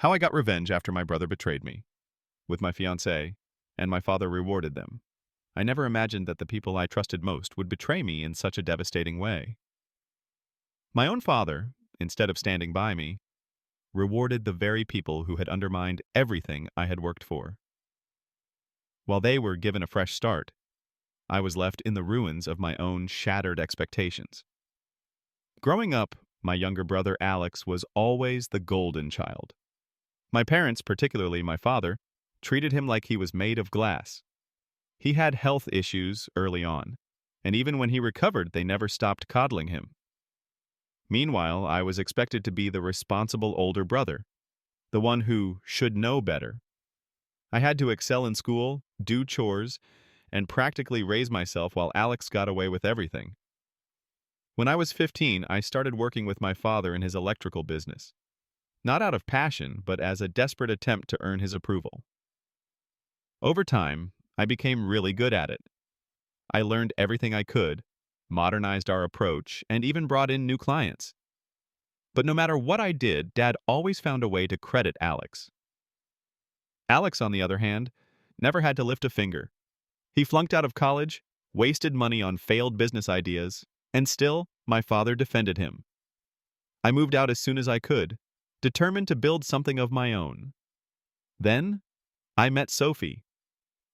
How I got revenge after my brother betrayed me, with my fiancée, and my father rewarded them. I never imagined that the people I trusted most would betray me in such a devastating way. My own father, instead of standing by me, rewarded the very people who had undermined everything I had worked for. While they were given a fresh start, I was left in the ruins of my own shattered expectations. Growing up, my younger brother Alex was always the golden child. My parents, particularly my father, treated him like he was made of glass. He had health issues early on, and even when he recovered, they never stopped coddling him. Meanwhile, I was expected to be the responsible older brother, the one who should know better. I had to excel in school, do chores, and practically raise myself while Alex got away with everything. When I was 15, I started working with my father in his electrical business. Not out of passion, but as a desperate attempt to earn his approval. Over time, I became really good at it. I learned everything I could, modernized our approach, and even brought in new clients. But no matter what I did, Dad always found a way to credit Alex. Alex, on the other hand, never had to lift a finger. He flunked out of college, wasted money on failed business ideas, and still, my father defended him. I moved out as soon as I could, determined to build something of my own. Then, I met Sophie.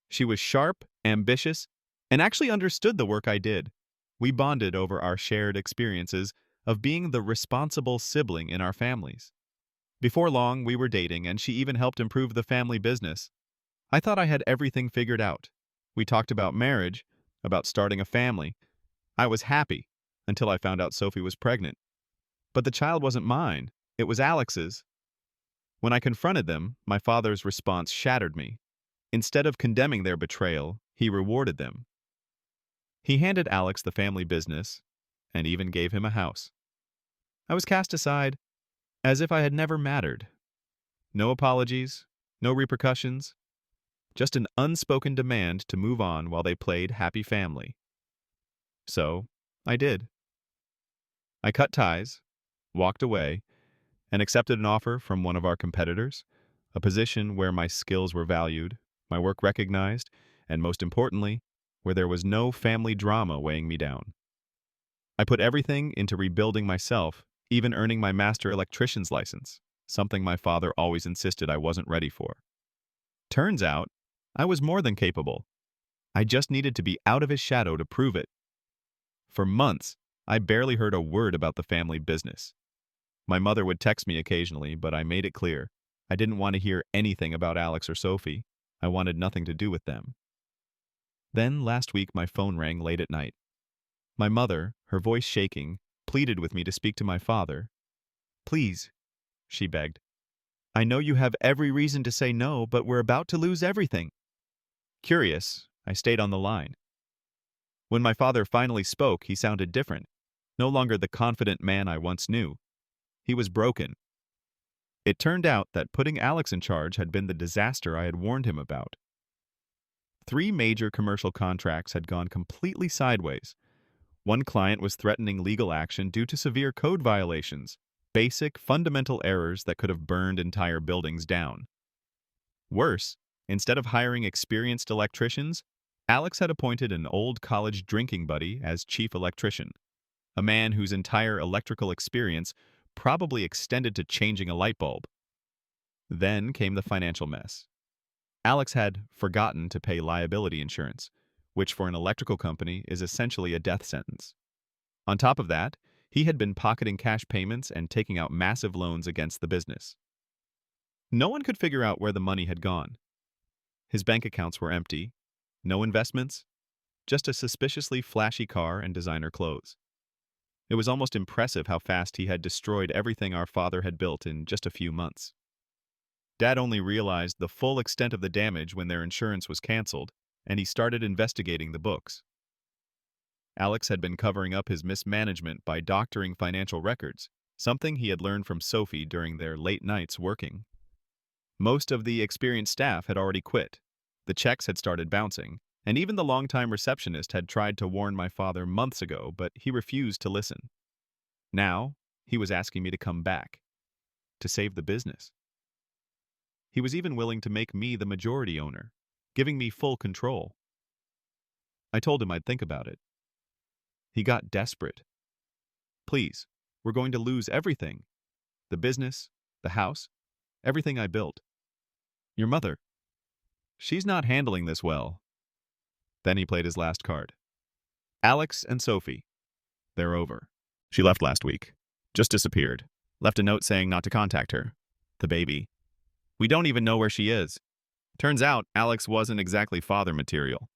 She was sharp, ambitious, and actually understood the work I did. We bonded over our shared experiences of being the responsible sibling in our families. Before long, we were dating, and she even helped improve the family business. I thought I had everything figured out. We talked about marriage, about starting a family. I was happy until I found out Sophie was pregnant. But the child wasn't mine. It was Alex's. When I confronted them, my father's response shattered me. Instead of condemning their betrayal, he rewarded them. He handed Alex the family business and even gave him a house. I was cast aside as if I had never mattered. No apologies, no repercussions, just an unspoken demand to move on while they played happy family. So, I did. I cut ties, walked away, and accepted an offer from one of our competitors, a position where my skills were valued, my work recognized, and most importantly, where there was no family drama weighing me down. I put everything into rebuilding myself, even earning my master electrician's license, something my father always insisted I wasn't ready for. Turns out, I was more than capable. I just needed to be out of his shadow to prove it. For months, I barely heard a word about the family business. My mother would text me occasionally, but I made it clear I didn't want to hear anything about Alex or Sophie. I wanted nothing to do with them. Then last week my phone rang late at night. My mother, her voice shaking, pleaded with me to speak to my father. "Please," she begged. "I know you have every reason to say no, but we're about to lose everything." Curious, I stayed on the line. When my father finally spoke, he sounded different. No longer the confident man I once knew. He was broken. It turned out that putting Alex in charge had been the disaster I had warned him about. 3 major commercial contracts had gone completely sideways. One client was threatening legal action due to severe code violations, basic, fundamental errors that could have burned entire buildings down. Worse, instead of hiring experienced electricians, Alex had appointed an old college drinking buddy as chief electrician, a man whose entire electrical experience probably extended to changing a light bulb. Then came the financial mess. Alex had forgotten to pay liability insurance, which for an electrical company is essentially a death sentence. On top of that, he had been pocketing cash payments and taking out massive loans against the business. No one could figure out where the money had gone. His bank accounts were empty, no investments, just a suspiciously flashy car and designer clothes. It was almost impressive how fast he had destroyed everything our father had built in just a few months. Dad only realized the full extent of the damage when their insurance was canceled, and he started investigating the books. Alex had been covering up his mismanagement by doctoring financial records, something he had learned from Sophie during their late nights working. Most of the experienced staff had already quit. The checks had started bouncing, and even the longtime receptionist had tried to warn my father months ago, but he refused to listen. Now, he was asking me to come back, to save the business. He was even willing to make me the majority owner, giving me full control. I told him I'd think about it. He got desperate. Please, we're going to lose everything. The business, the house, everything I built. Your mother, she's not handling this well. Then he played his last card. Alex and Sophie. They're over. She left last week. Just disappeared. Left a note saying not to contact her. The baby. We don't even know where she is. Turns out Alex wasn't exactly father material.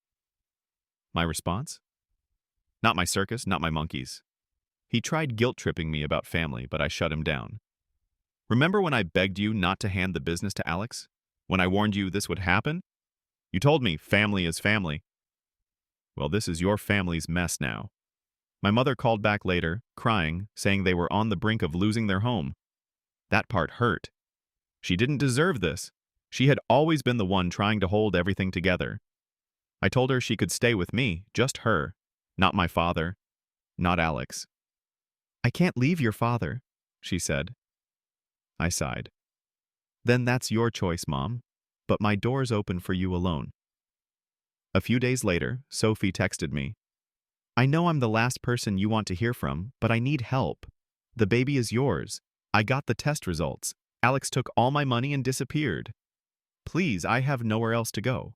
My response? Not my circus, not my monkeys. He tried guilt-tripping me about family, but I shut him down. Remember when I begged you not to hand the business to Alex? When I warned you this would happen? You told me family is family. Well, this is your family's mess now. My mother called back later, crying, saying they were on the brink of losing their home. That part hurt. She didn't deserve this. She had always been the one trying to hold everything together. I told her she could stay with me, just her, not my father, not Alex. I can't leave your father, she said. I sighed. Then that's your choice, Mom, but my door's open for you alone. A few days later, Sophie texted me. I know I'm the last person you want to hear from, but I need help. The baby is yours. I got the test results. Alex took all my money and disappeared. Please, I have nowhere else to go.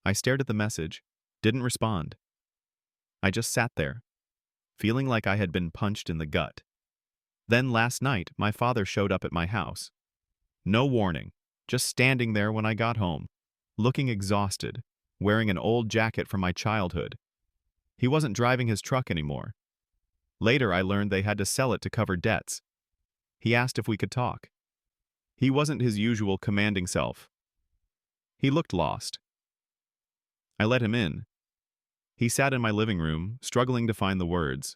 I stared at the message, didn't respond. I just sat there, feeling like I had been punched in the gut. Then last night, my father showed up at my house. No warning, just standing there when I got home, looking exhausted, wearing an old jacket from my childhood. He wasn't driving his truck anymore. Later, I learned they had to sell it to cover debts. He asked if we could talk. He wasn't his usual commanding self. He looked lost. I let him in. He sat in my living room, struggling to find the words.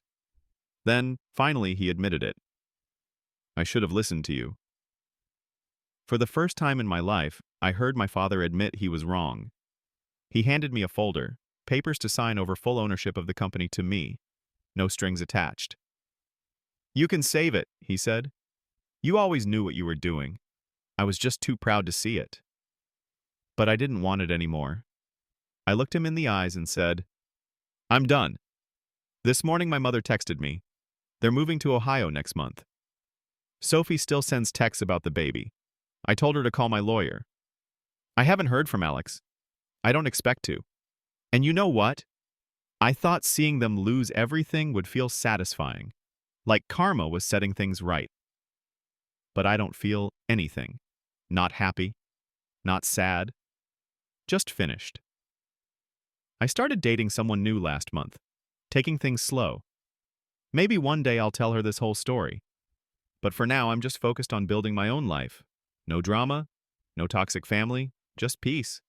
Then, finally, he admitted it. I should have listened to you. For the first time in my life, I heard my father admit he was wrong. He handed me a folder, papers to sign over full ownership of the company to me. No strings attached. You can save it, he said. You always knew what you were doing. I was just too proud to see it. But I didn't want it anymore. I looked him in the eyes and said, I'm done. This morning my mother texted me. They're moving to Ohio next month. Sophie still sends texts about the baby. I told her to call my lawyer. I haven't heard from Alex. I don't expect to. And you know what? I thought seeing them lose everything would feel satisfying, like karma was setting things right. But I don't feel anything. Not happy, not sad, just finished. I started dating someone new last month, taking things slow. Maybe one day I'll tell her this whole story. But for now, I'm just focused on building my own life. No drama, no toxic family, just peace.